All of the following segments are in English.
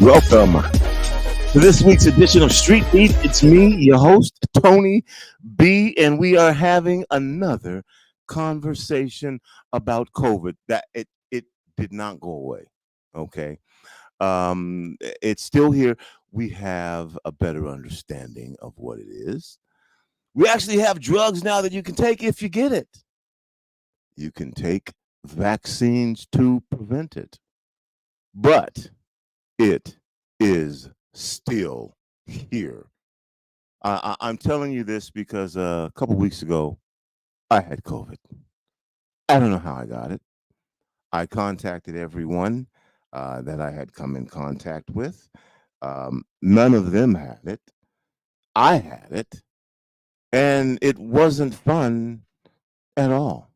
Welcome to this week's edition of Street Beat. It's me, your host, Tony B, and we are having another conversation about COVID. That it did not go away. Okay. It's still here. We have a better understanding of what it is. We actually have drugs now that you can take if you get it. You can take vaccines to prevent it. But it is still here. I'm telling you this because a couple weeks ago, I had COVID. I don't know how I got it. I contacted everyone that I had come in contact with. None of them had it. I had it. And it wasn't fun at all.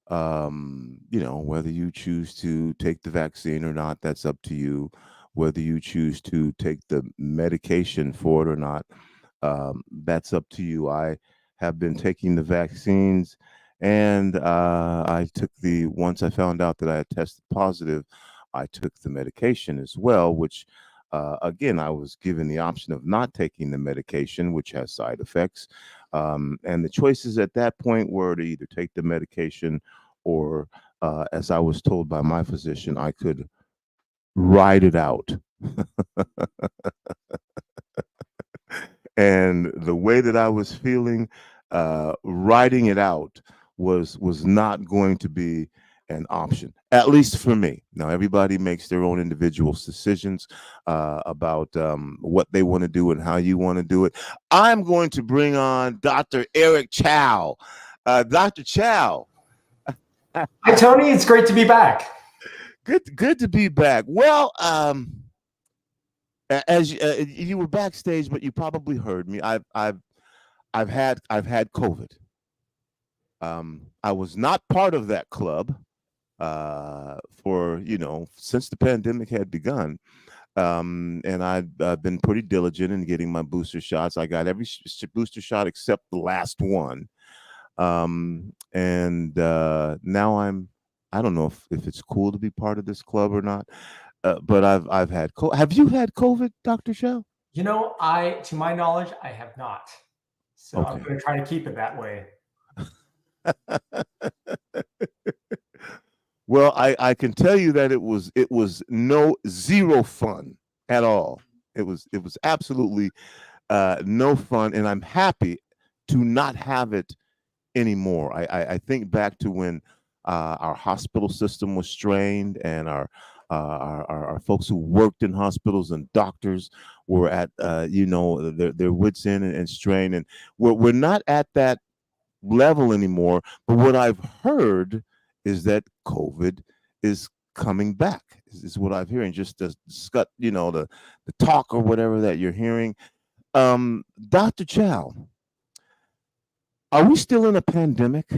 Whether you choose to take the vaccine or not, that's up to you. Whether you choose to take the medication for it or not, that's up to you. I have been taking the vaccines, and once I found out that I had tested positive, I took the medication as well, which, again, I was given the option of not taking the medication, which has side effects. And the choices at that point were to either take the medication or, as I was told by my physician, I could ride it out. And the way that I was feeling, riding it out was not going to be an option, at least for me. Now, everybody makes their own individual decisions about what they want to do and how you want to do it. I'm going to bring on Dr. Eric Chow. Dr. Chow. Hi, Tony. It's great to be back. Good to be back. Well, as you were backstage, but you probably heard me. I've had COVID. I was not part of that club since the pandemic had begun. And I've been pretty diligent in getting my booster shots. I got every booster shot except the last one. And now I don't know if it's cool to be part of this club or not. But I've had COVID. Have you had COVID, Dr. Chow? To my knowledge, I have not. So Okay. I'm going to try to keep it that way. Well, I can tell you that it was zero fun at all. It was absolutely no fun, and I'm happy to not have it anymore. I think back to when our hospital system was strained, and our folks who worked in hospitals and doctors were at their wits end and strained, and we're not at that level anymore. But what I've heard is that COVID is coming back. Is what I'm hearing. Just the talk or whatever that you're hearing. Dr. Chow, are we still in a pandemic?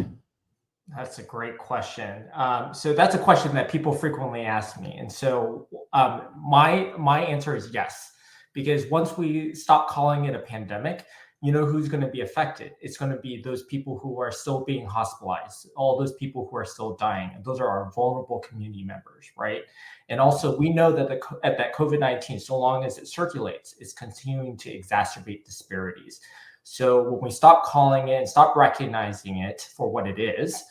That's a great question. So that's a question that people frequently ask me, and so my answer is yes, because once we stop calling it a pandemic, you know who's going to be affected. It's going to be those people who are still being hospitalized, all those people who are still dying, and those are our vulnerable community members, right? And also, we know that that COVID-19, so long as it circulates, is continuing to exacerbate disparities. So when we stop calling it, stop recognizing it for what it is,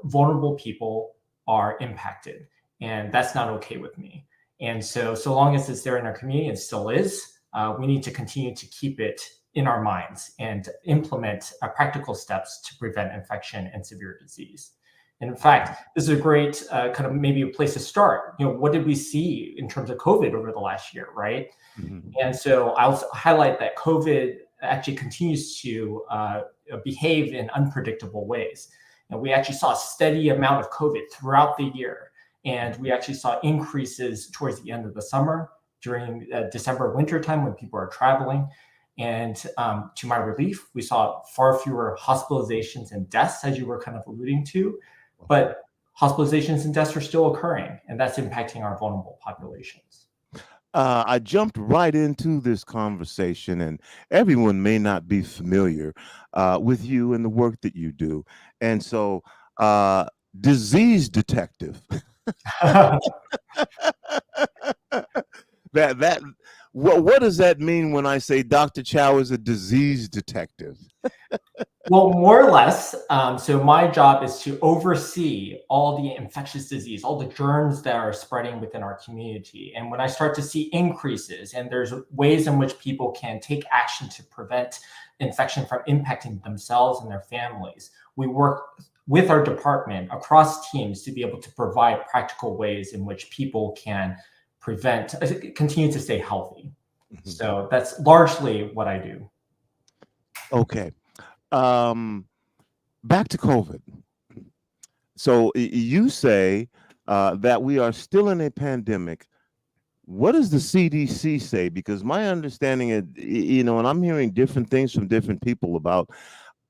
vulnerable people are impacted, and that's not okay with me. And so long as it's there in our community, and still is, we need to continue to keep it in our minds and implement practical steps to prevent infection and severe disease. And in fact, this is a great kind of maybe a place to start. What did we see in terms of COVID over the last year, right? Mhm. And so I'll highlight that COVID actually continues to behave in unpredictable ways. And we actually saw a steady amount of COVID throughout the year. And we actually saw increases towards the end of the summer during December winter time when people are traveling. And to my relief, we saw far fewer hospitalizations and deaths, as you were kind of alluding to. But hospitalizations and deaths are still occurring, and that's impacting our vulnerable populations. I jumped right into this conversation, and everyone may not be familiar with you and the work that you do. And so, disease detective. that what does that mean when I say Dr. Chow is a disease detective? Well, more or less. So my job is to oversee all the infectious disease, all the germs that are spreading within our community. And when I start to see increases, and there's ways in which people can take action to prevent infection from impacting themselves and their families, we work with our department across teams to be able to provide practical ways in which people can continue to stay healthy. Mhm. So that's largely what I do. Okay. Back to COVID. So you say that we are still in a pandemic. What does the CDC say? Because my understanding is, and I'm hearing different things from different people about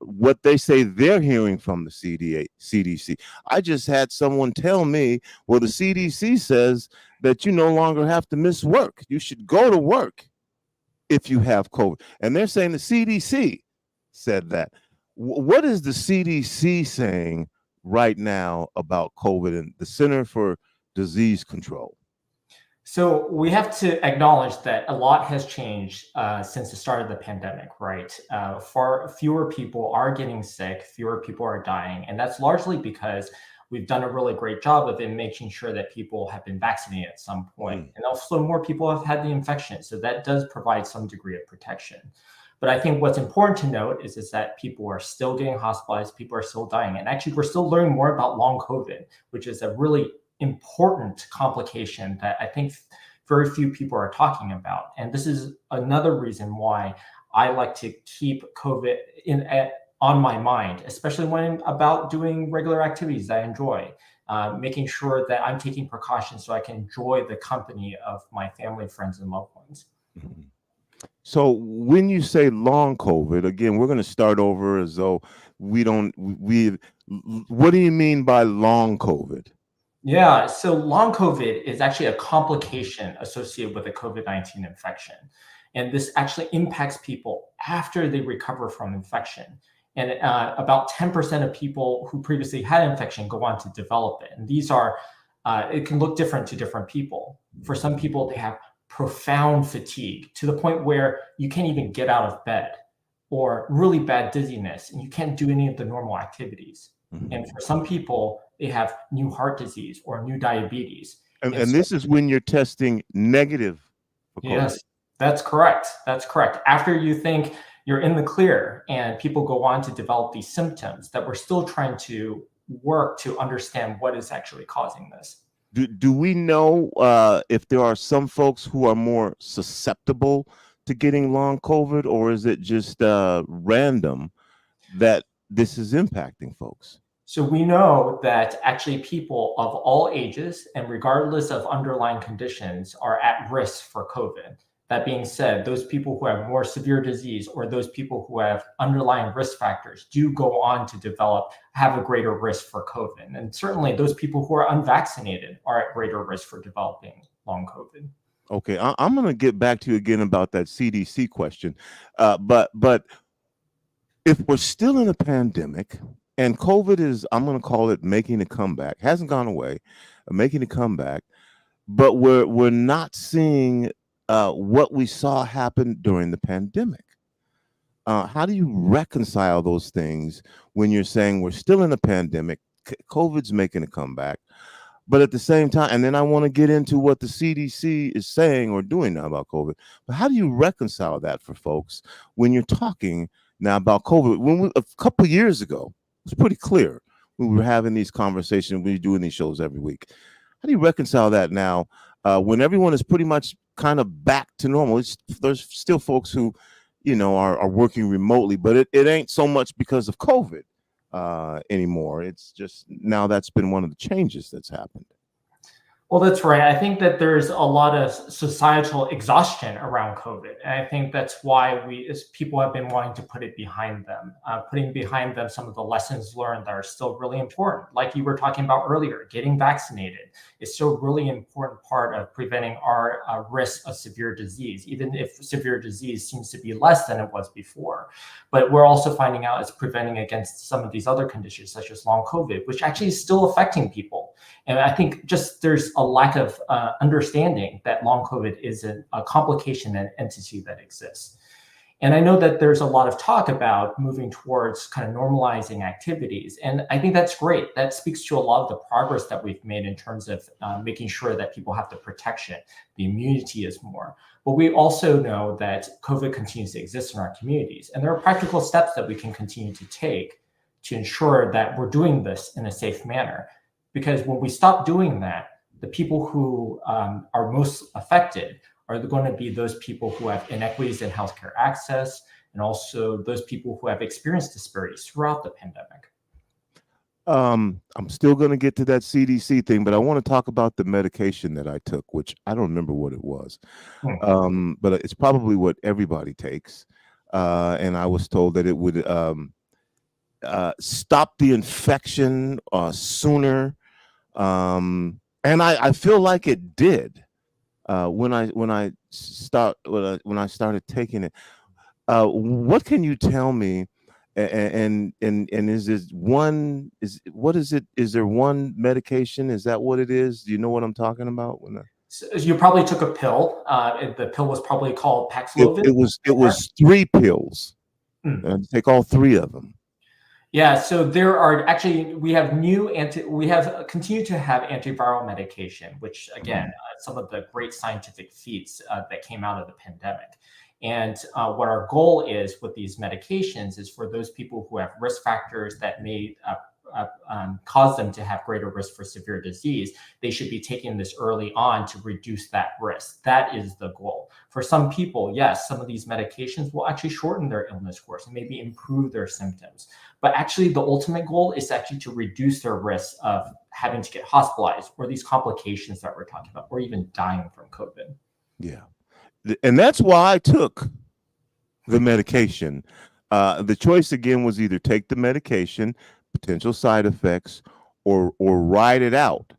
what they say they're hearing from the CDC. I just had someone tell me, well, the CDC says that you no longer have to miss work. You should go to work if you have COVID. And they're saying the CDC said that. What is the CDC saying right now about COVID and the Center for Disease Control? So we have to acknowledge that a lot has changed since the start of the pandemic, right? Far fewer people are getting sick, fewer people are dying, and that's largely because we've done a really great job of making sure that people have been vaccinated at some point, and also more people have had the infection. So that does provide some degree of protection. But I think what's important to note is that people are still getting hospitalized, people are still dying, and actually we're still learning more about long COVID, which is a really important complication that I think very few people are talking about. And this is another reason why I like to keep COVID on my mind, especially when I'm about doing regular activities that I enjoy, making sure that I'm taking precautions so I can enjoy the company of my family, friends, and loved ones. Mhm. So when you say long COVID, again, we're going to start over as though we don't, what do you mean by long COVID? Yeah, so long COVID is actually a complication associated with a COVID-19 infection. And this actually impacts people after they recover from infection. And about 10% of people who previously had infection go on to develop it. And it can look different to different people. For some people, they have profound fatigue to the point where you can't even get out of bed, or really bad dizziness, and you can't do any of the normal activities. And for some people, they have new heart disease or new diabetes. And this is when you're testing negative for COVID. Yes, that's correct. That's correct. After you think you're in the clear, and people go on to develop these symptoms that we're still trying to work to understand what is actually causing this. Do we know if there are some folks who are more susceptible to getting long COVID, or is it just random that this is impacting folks? So we know that actually people of all ages and regardless of underlying conditions are at risk for COVID. That being said, those people who have more severe disease or those people who have underlying risk factors do go on to have a greater risk for COVID. And certainly those people who are unvaccinated are at greater risk for developing long COVID. Okay, I'm going to get back to you again about that CDC question. But if we're still in a pandemic and COVID is, I'm going to call it making a comeback, hasn't gone away, making a comeback, but we're not seeing what we saw happen during the pandemic. How do you reconcile those things when you're saying we're still in a pandemic, COVID's making a comeback, but at the same time, and then I want to get into what the CDC is saying or doing now about COVID, but how do you reconcile that for folks when you're talking now about COVID? A couple of years ago, it was pretty clear when we were having these conversations, we were doing these shows every week. How do you reconcile that now when everyone is pretty much kind of back to normal? There's still folks who, are working remotely, but it ain't so much because of COVID anymore. It's just now that's been one of the changes that's happened. Well, that's right. I think that there's a lot of societal exhaustion around COVID. And I think that's why people have been wanting to put it behind them, putting behind them some of the lessons learned that are still really important. Like you were talking about earlier, getting vaccinated is still a really important part of preventing our risk of severe disease, even if severe disease seems to be less than it was before. But we're also finding out it's preventing against some of these other conditions, such as long COVID, which actually is still affecting people. And I think just there's a lack of understanding that long COVID is a complication and entity that exists. And I know that there's a lot of talk about moving towards kind of normalizing activities. And I think that's great. That speaks to a lot of the progress that we've made in terms of making sure that people have the protection, the immunity is more. But we also know that COVID continues to exist in our communities. And there are practical steps that we can continue to take to ensure that we're doing this in a safe manner. Because when we stop doing that, the people who are most affected are going to be those people who have inequities in healthcare access, and also those people who have experienced disparities throughout the pandemic. I'm still going to get to that CDC thing, but I want to talk about the medication that I took, which I don't remember what it was, but it's probably what everybody takes. And I was told that it would stop the infection sooner. And I feel like it did when I started taking it. What can you tell me? And is there one medication? Is that what it is? Do you know what I'm talking about? So you probably took a pill. The pill was probably called Paxlovid. It was 3 pills. Take all 3 of them. Yeah, so there are actually, we have continued to have antiviral medication, which again, some of the great scientific feats that came out of the pandemic. And what our goal is with these medications is for those people who have risk factors that may cause them to have greater risk for severe disease, they should be taking this early on to reduce that risk. That is the goal. For some people, yes, some of these medications will actually shorten their illness course and maybe improve their symptoms. But actually, the ultimate goal is actually to reduce their risk of having to get hospitalized or these complications that we're talking about, or even dying from COVID. Yeah. And that's why I took the medication. The choice again was either take the medication, potential side effects, or ride it out.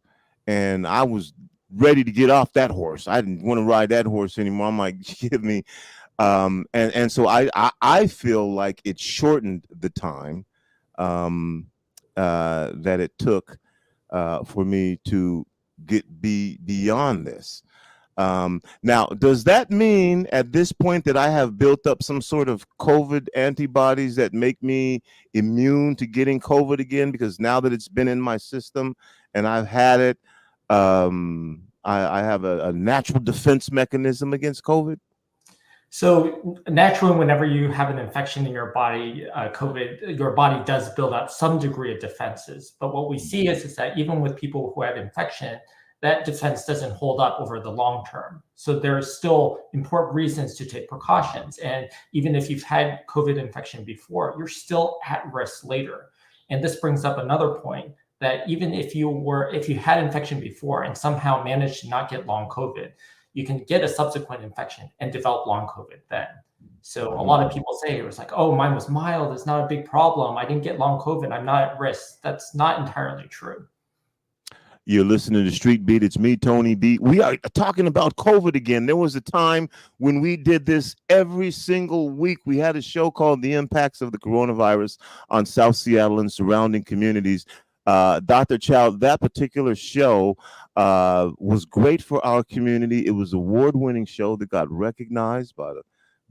And I was ready to get off that horse. I didn't want to ride that horse anymore. I'm like, give me. And so I feel like it shortened the time that it took for me to be beyond this. Now, does that mean at this point that I have built up some sort of COVID antibodies that make me immune to getting COVID again? Because now that it's been in my system and I've had it, I have a natural defense mechanism against COVID. So naturally, whenever you have an infection in your body, COVID, your body does build up some degree of defenses. But what we see is that even with people who have infection, that defense doesn't hold up over the long term. So there's still important reasons to take precautions. And even if you've had COVID infection before, you're still at risk later. And this brings up another point that even if you had infection before and somehow managed to not get long COVID, you can get a subsequent infection and develop long COVID then. So a lot of people say it was like, oh, mine was mild. It's not a big problem. I didn't get long COVID. I'm not at risk. That's not entirely true. You're listening to Street Beat. It's me, Tony B. We are talking about COVID again. There was a time when we did this every single week. We had a show called The Impacts of the Coronavirus on South Seattle and surrounding communities. Dr. Chow, that particular show was great for our community. It was an award-winning show that got recognized by the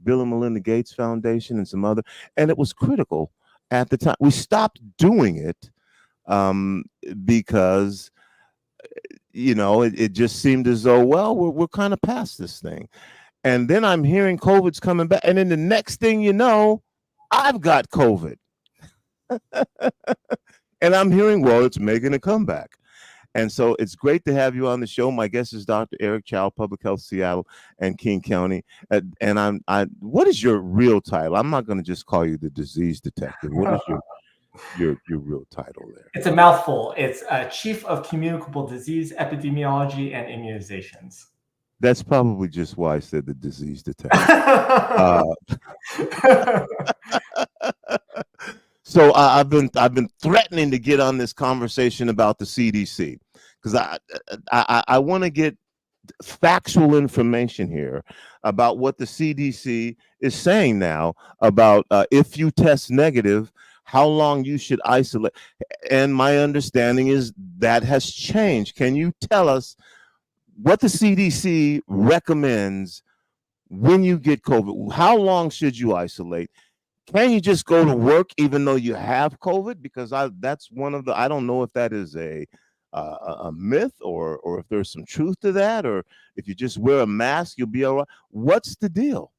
Bill and Melinda Gates Foundation and some other, and it was critical at the time. We stopped doing it because it just seemed as though, well, we're kind of past this thing. And then I'm hearing COVID's coming back. And then the next thing you know, I've got COVID. And I'm hearing, well, it's making a comeback. And so it's great to have you on the show. My guest is Dr. Eric Chow, Public Health Seattle and King County. And what is your real title? I'm not going to just call you the disease detective. What is your real title there? It's a mouthful. It's Chief of Communicable Disease, Epidemiology, and Immunizations. That's probably just why I said the disease detective. So I've been threatening to get on this conversation about the CDC because I want to get factual information here about what the CDC is saying now about if you test negative, how long you should isolate. And my understanding is that has changed. Can you tell us what the CDC recommends when you get COVID? How long should you isolate? Can you just go to work even though you have COVID? Because that's one of the, I don't know if that is a myth or if there's some truth to that, or if you just wear a mask, you'll be all right. What's the deal?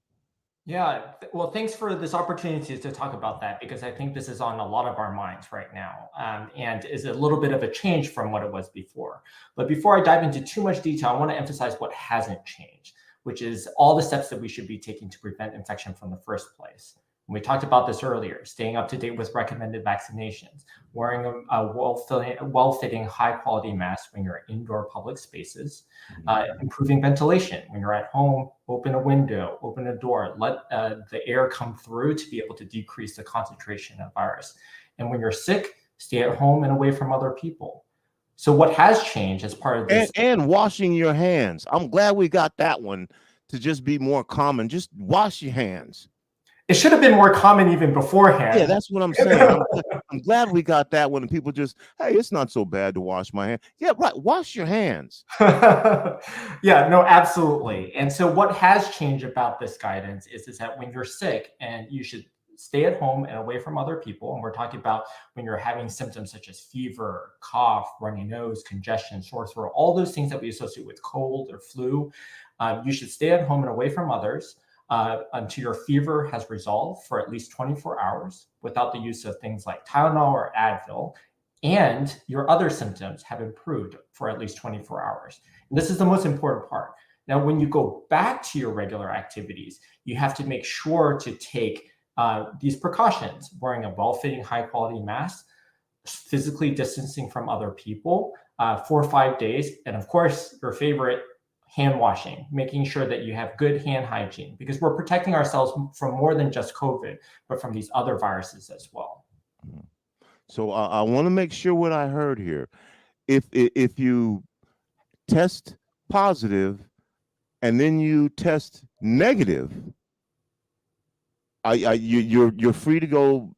Yeah, well, thanks for this opportunity to talk about that, because I think this is on a lot of our minds right now, and is a little bit of a change from what it was before. But before I dive into too much detail, I want to emphasize what hasn't changed, which is all the steps that we should be taking to prevent infection from the first place. And we talked about this earlier: staying up to date with recommended vaccinations, wearing a well-fitting, high-quality mask when you're in indoor public spaces, improving ventilation when you're at home. Open a window, open a door, let the air come through to be able to decrease the concentration of virus. And when you're sick, stay at home and away from other people. So what has changed as part of this? And washing your hands. I'm glad we got that one to just be more common. Just wash your hands. It should have been more common even beforehand. Yeah, that's what I'm saying. I'm glad we got that one. And people just, hey, it's not so bad to wash my hands. Yeah, right. Wash your hands. Yeah, no, absolutely. And so what has changed about this guidance is that when you're sick, and you should stay at home and away from other people. And we're talking about when you're having symptoms such as fever, cough, runny nose, congestion, sore throat, all those things that we associate with cold or flu. You should stay at home and away from others until your fever has resolved for at least 24 hours without the use of things like Tylenol or Advil, and your other symptoms have improved for at least 24 hours. And this is the most important part. Now, when you go back to your regular activities, you have to make sure to take these precautions: wearing a well-fitting, high-quality mask, physically distancing from other people 4 or 5 days, and of course, your favorite, hand washing, making sure that you have good hand hygiene, because we're protecting ourselves from more than just COVID, but from these other viruses as well. So I want to make sure what I heard here. If you test positive and then you test negative, you're free to go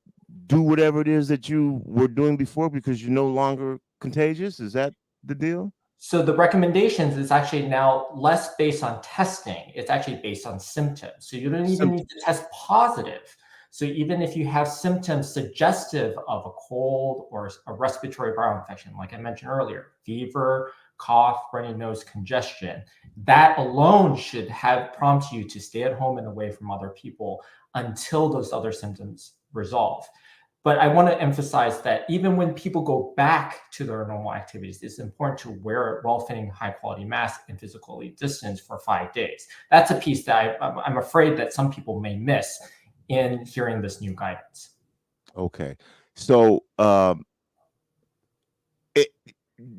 do whatever it is that you were doing before because you're no longer contagious. Is that the deal? So the recommendations is actually now less based on testing. It's actually based on symptoms. So you don't even need to test positive. So even if you have symptoms suggestive of a cold or a respiratory viral infection, like I mentioned earlier, fever, cough, runny nose, congestion, that alone should have prompt you to stay at home and away from other people until those other symptoms resolve. But I want to emphasize that even when people go back to their normal activities, it's important to wear a well-fitting, high-quality mask and physically distance for 5 days. That's a piece that I'm afraid that some people may miss in hearing this new guidance. Okay. So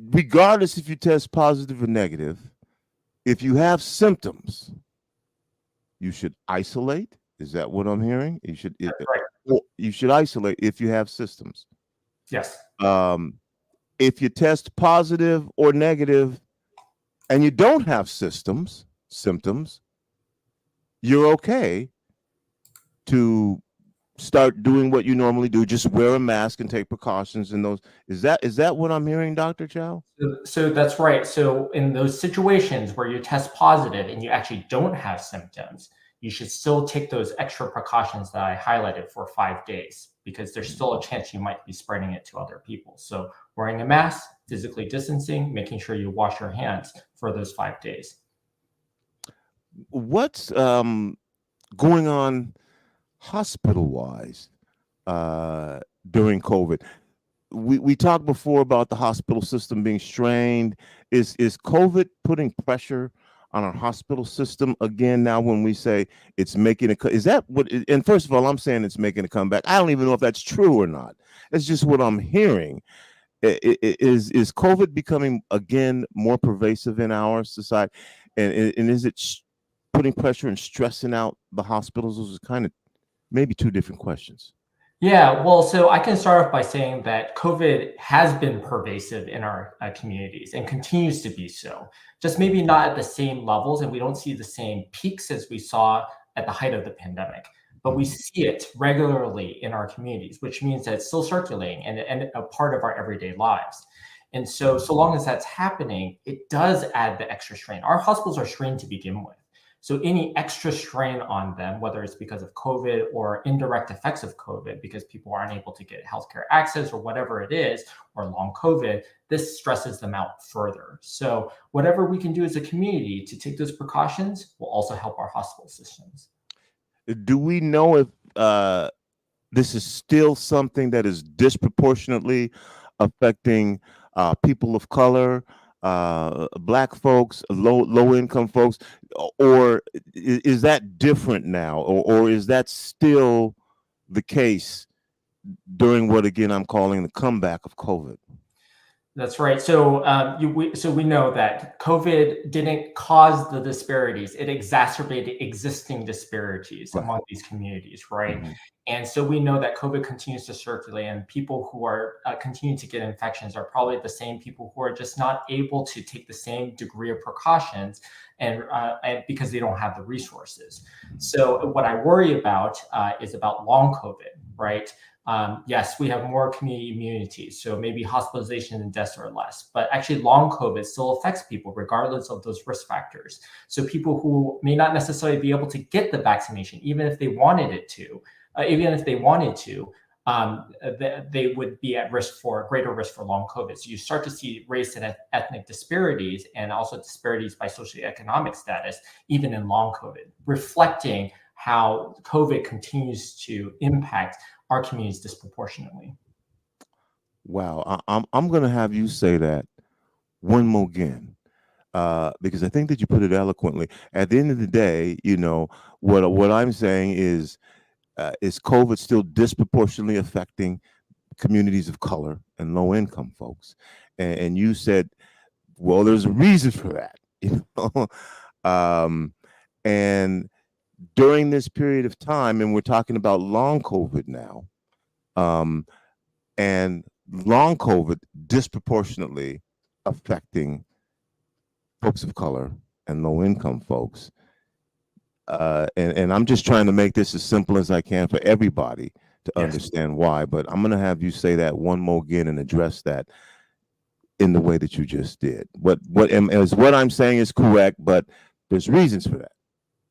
regardless if you test positive or negative, If you have symptoms, you should isolate. Is that what I'm hearing? Right. You should isolate if you have symptoms. Yes. If you test positive or negative and you don't have symptoms, you're okay to start doing what you normally do. Just wear a mask and take precautions. And those is that what I'm hearing, Dr. Chow? So that's right. So in those situations where you test positive and you actually don't have symptoms, you should still take those extra precautions that I highlighted for 5 days, because there's still a chance you might be spreading it to other people. So wearing a mask, physically distancing, making sure you wash your hands for those 5 days. What's going on hospital-wise during COVID? We talked before about the hospital system being strained. Is COVID putting pressure on our hospital system again now when we say it's making a is that what? And first of all, I'm saying it's making a comeback. I don't even know if that's true or not. It's just what I'm hearing. Is COVID becoming again more pervasive in our society, and is it putting pressure and stressing out the hospitals? Those are kind of maybe two different questions. Yeah, well, so I can start off by saying that COVID has been pervasive in our communities and continues to be so, just maybe not at the same levels, and we don't see the same peaks as we saw at the height of the pandemic, but we see it regularly in our communities, which means that it's still circulating and a part of our everyday lives. And so long as that's happening, it does add the extra strain. Our hospitals are strained to begin with. So any extra strain on them, whether it's because of COVID or indirect effects of COVID, because people aren't able to get healthcare access or whatever it is, or long COVID, this stresses them out further. So whatever we can do as a community to take those precautions will also help our hospital systems. Do we know if this is still something that is disproportionately affecting people of color, Black folks, low income folks, or is that different now, or is that still the case during what again I'm calling the comeback of COVID? That's right. So we know that COVID didn't cause the disparities; it exacerbated existing disparities Right. among these communities, right? Mm-hmm. And so we know that COVID continues to circulate, and people who are continue to get infections are probably the same people who are just not able to take the same degree of precautions, and because they don't have the resources. So what I worry about is about long COVID, right? Yes, we have more community immunity, so maybe hospitalization and deaths are less, but actually long COVID still affects people regardless of those risk factors. So people who may not necessarily be able to get the vaccination, even if they wanted to, they would be at risk for greater risk for long COVID. So you start to see race and ethnic disparities, and also disparities by socioeconomic status, even in long COVID, reflecting how COVID continues to impact our communities disproportionately. Wow, I'm going to have you say that one more again, because I think that you put it eloquently. At the end of the day, you know what I'm saying is COVID still disproportionately affecting communities of color and low income folks? And you said, well, there's a reason for that, you know. And during this period of time, and we're talking about long COVID now, and long COVID disproportionately affecting folks of color and low income folks. And I'm just trying to make this as simple as I can for everybody to understand why. But I'm going to have you say that one more again and address that in the way that you just did. What I'm saying is correct, but there's reasons for that.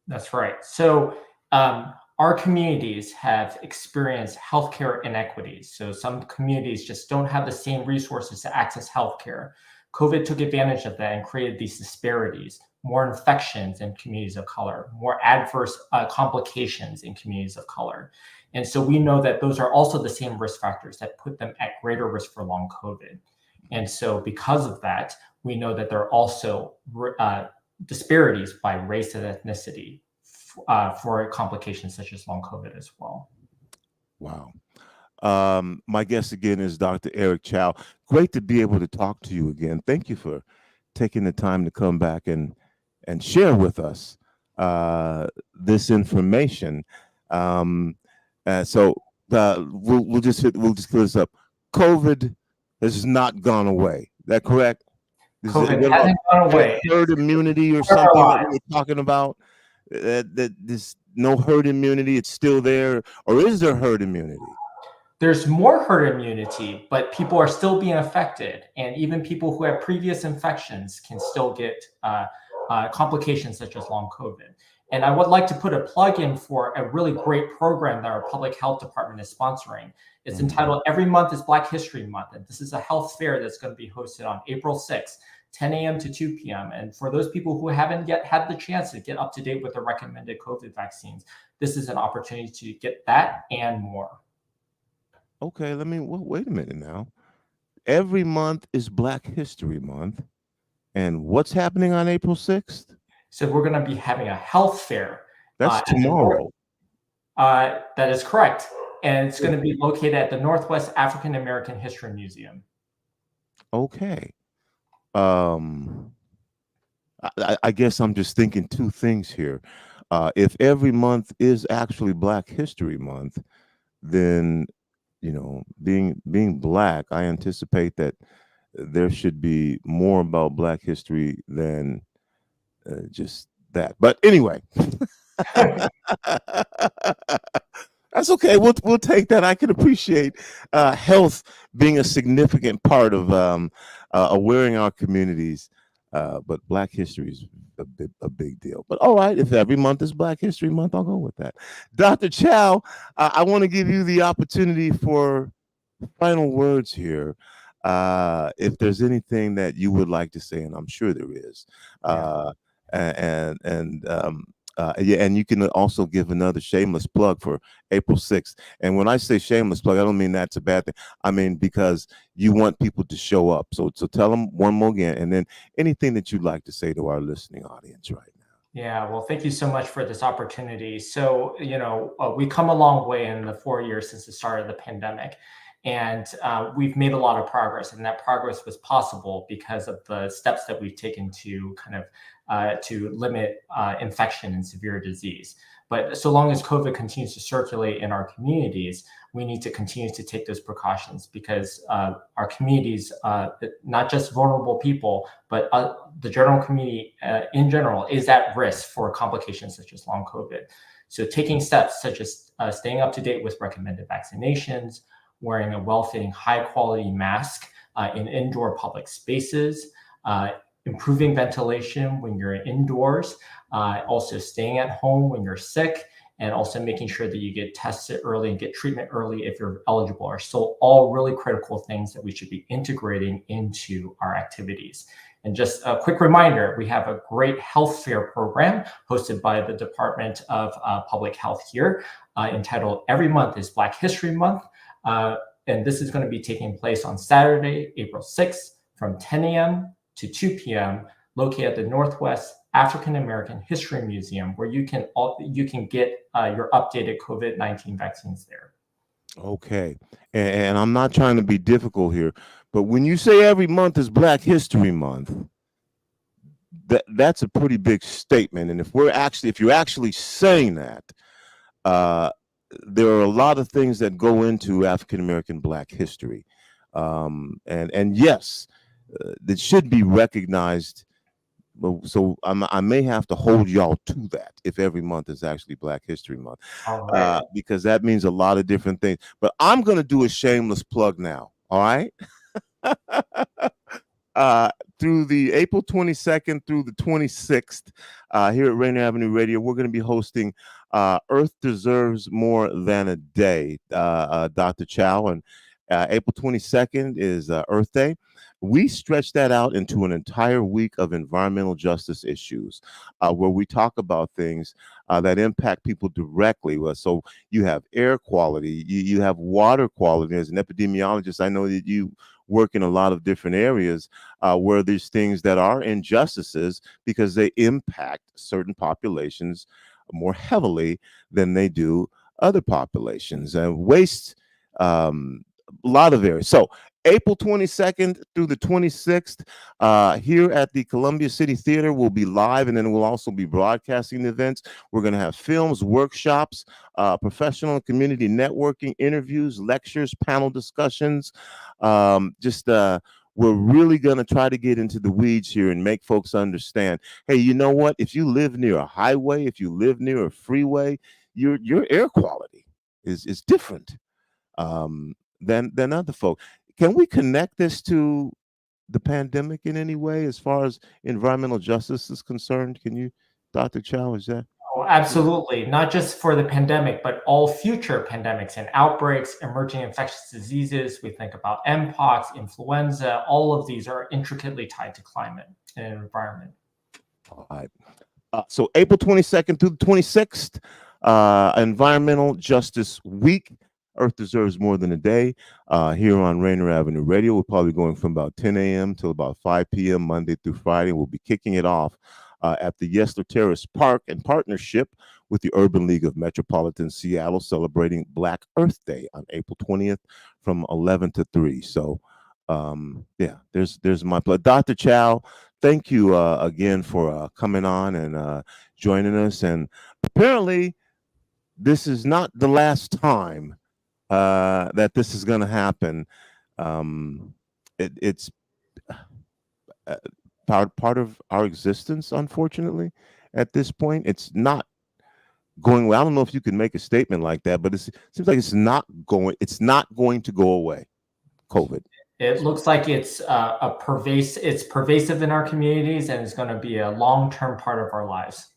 That's right. So our communities have experienced healthcare inequities. So some communities just don't have the same resources to access healthcare. COVID took advantage of that and created these disparities, more infections in communities of color, more adverse complications in communities of color. And so we know that those are also the same risk factors that put them at greater risk for long COVID. And so because of that, we know that there are also disparities by race and ethnicity for complications such as long COVID as well. Wow. My guest again is Dr. Eric Chow. Great to be able to talk to you again. Thank you for taking the time to come back and and share with us this information. Um, so we'll just clear this up. COVID has not gone away. Is that correct? COVID What about hasn't gone away. herd immunity or It's part of our something that we lives. were talking about? That this no herd immunity, it's still there, or is there herd immunity? There's more herd immunity, but people are still being affected. And even people who have previous infections can still get complications such as long COVID. And I would like to put a plug in for a really great program that our public health department is sponsoring. It's entitled Every Month is Black History Month. And this is a health fair that's going to be hosted on April 6th, 10 a.m. to 2 p.m. And for those people who haven't yet had the chance to get up to date with the recommended COVID vaccines, this is an opportunity to get that and more. Okay, wait a minute now. Every month is Black History Month. And what's happening on April 6th? So we're going to be having a health fair. That's tomorrow. That is correct. And it's going to be located at the Northwest African American History Museum. Okay. I guess I'm just thinking two things here. If every month is actually Black History Month, then being Black, I anticipate that there should be more about Black history than just that. But anyway, that's okay. We'll take that. I can appreciate health being a significant part of awareing our communities. But Black history is a big deal. But all right, if every month is Black History Month, I'll go with that. Dr. Chow, I want to give you the opportunity for final words here. If there's anything that you would like to say, and I'm sure there is, and you can also give another shameless plug for April 6th. And when I say shameless plug, I don't mean that's a bad thing. I mean because you want people to show up. So tell them one more again, and then anything that you'd like to say to our listening audience right now. Yeah, well, thank you so much for this opportunity. So, we come a long way in the 4 years since the start of the pandemic. And we've made a lot of progress, and that progress was possible because of the steps that we've taken to kind of to limit infection and severe disease. But so long as COVID continues to circulate in our communities, we need to continue to take those precautions because our communities, not just vulnerable people, but the general community in general is at risk for complications such as long COVID. So taking steps such as staying up to date with recommended vaccinations, wearing a well-fitting, high-quality mask in indoor public spaces, improving ventilation when you're indoors, also staying at home when you're sick, and also making sure that you get tested early and get treatment early if you're eligible are still all really critical things that we should be integrating into our activities. And just a quick reminder, we have a great health fair program hosted by the Department of Public Health here entitled Every Month is Black History Month. And this is going to be taking place on Saturday, April 6th from 10 a.m. to 2 p.m. located at the Northwest African American History Museum, where you can get your updated COVID-19 vaccines there. Okay. And I'm not trying to be difficult here, but when you say every month is Black History Month, that's a pretty big statement. And if you're actually saying that, there are a lot of things that go into African American Black history, and yes, that should be recognized. So I may have to hold y'all to that if every month is actually Black History Month, Right. because that means a lot of different things. But I'm going to do a shameless plug now. All right. Through the April 22nd through the 26th, here at Rainier Avenue Radio, we're going to be hosting Earth Deserves More Than a Day, Dr. Chow. And April 22nd is Earth Day. We stretch that out into an entire week of environmental justice issues, where we talk about things that impact people directly. So you have air quality, you have water quality. As an epidemiologist, I know that you work in a lot of different areas where there's things that are injustices because they impact certain populations more heavily than they do other populations. And waste, a lot of areas. So April 22nd through the 26th, here at the Columbia City Theater, we'll be live, and then we'll also be broadcasting the events. We're going to have films, workshops, professional and community networking, interviews, lectures, panel discussions. We're really going to try to get into the weeds here and make folks understand, hey, you know what? If you live near a highway, if you live near a freeway, your air quality is different than other folks. Can we connect this to the pandemic in any way as far as environmental justice is concerned? Can you, Dr. Chow, is that? Oh, absolutely. Not just for the pandemic, but all future pandemics and outbreaks, emerging infectious diseases. We think about Mpox, influenza. All of these are intricately tied to climate and environment. All right. So April 22nd through the 26th, Environmental Justice Week. Earth deserves more than a day. Here on Rainier Avenue Radio, we're probably going from about 10 a.m. till about 5 p.m. Monday through Friday. We'll be kicking it off at the Yesler Terrace Park in partnership with the Urban League of Metropolitan Seattle, celebrating Black Earth Day on April 20th from 11 to 3. So, yeah, there's my plug. Dr. Chow, thank you again for coming on and joining us. And apparently, this is not the last time that this is going to happen. It's part of our existence, unfortunately. At this point, it's not going well. I don't know if you can make a statement like that, but it seems like it's not going to go away. COVID. It looks like it's pervasive in our communities, and it's going to be a long-term part of our lives.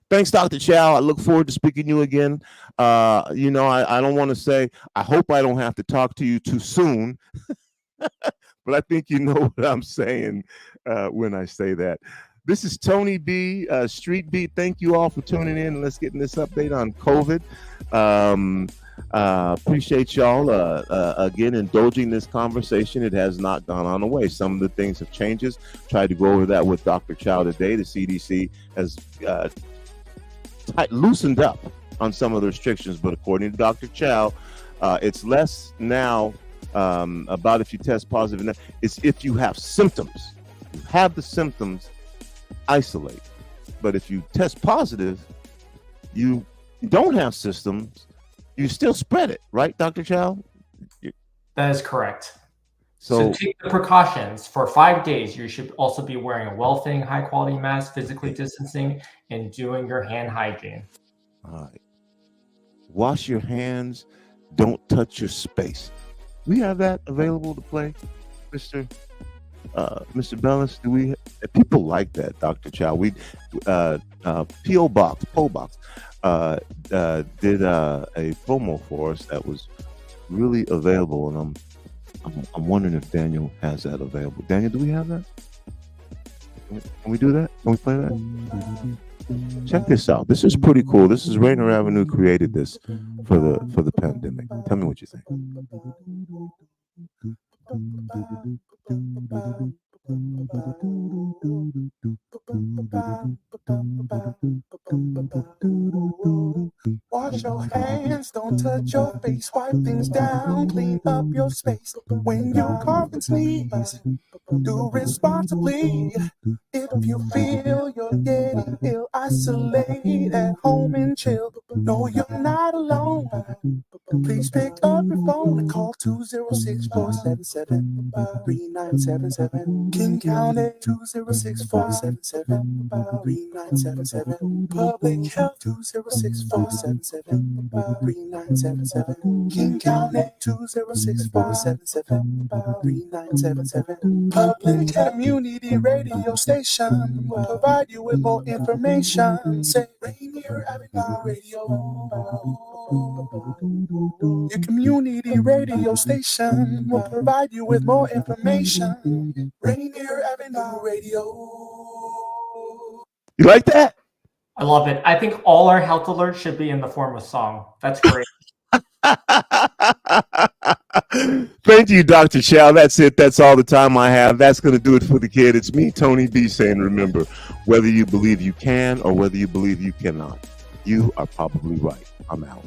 Thanks, Dr. Chow. I look forward to speaking to you again. I don't want to say, I hope I don't have to talk to you too soon, but I think you know what I'm saying when I say that. This is Tony B, Street Beat. Thank you all for tuning in. Let's get in this update on COVID. Appreciate y'all again indulging this conversation. It has not gone on away. Some of the things have changes. Tried to go over that with Dr. Chow today. The CDC has loosened up on some of the restrictions, but according to Dr. Chow, it's less now about if you test positive. It's if you have symptoms. You have the symptoms, isolate. But if you test positive, you don't have symptoms, you still spread it, right, Dr. Chow? That is correct. So take the precautions. For 5 days, you should also be wearing a well-fitting, high-quality mask, physically distancing, and doing your hand hygiene. All right. Wash your hands. Don't touch your space. We have that available to play, Mr. Bellis. Do we? People like that, Dr. Chow. We P.O. Box did a promo for us that was really available, and I'm wondering if Daniel has that available. Daniel, do we have that? Can we do that? Can we play that? Check this out. This is pretty cool. This is Rainier Avenue created this for the pandemic. Tell me what you think. Wash your hands, don't touch your face, wipe things down, clean up your space. When you cough and sneeze, do responsibly. If you feel you're getting ill, isolate at home and chill. No, you're not alone. Please pick up your phone and call 206-477-3977. King County 206-477-3977. Public Health 206-477-3977. King County 206-477-3977. Public Community Radio Station will provide you with more information. Say Rainier Avenue Radio. Your community radio station will provide you with more information. Rainier Avenue Radio. You like that? I love it. I think all our health alerts should be in the form of song. That's great. Thank you, Dr. Chow. That's it. That's all the time I have. That's going to do it for the kid. It's me, Tony B, saying, remember, whether you believe you can or whether you believe you cannot, you are probably right. I'm out.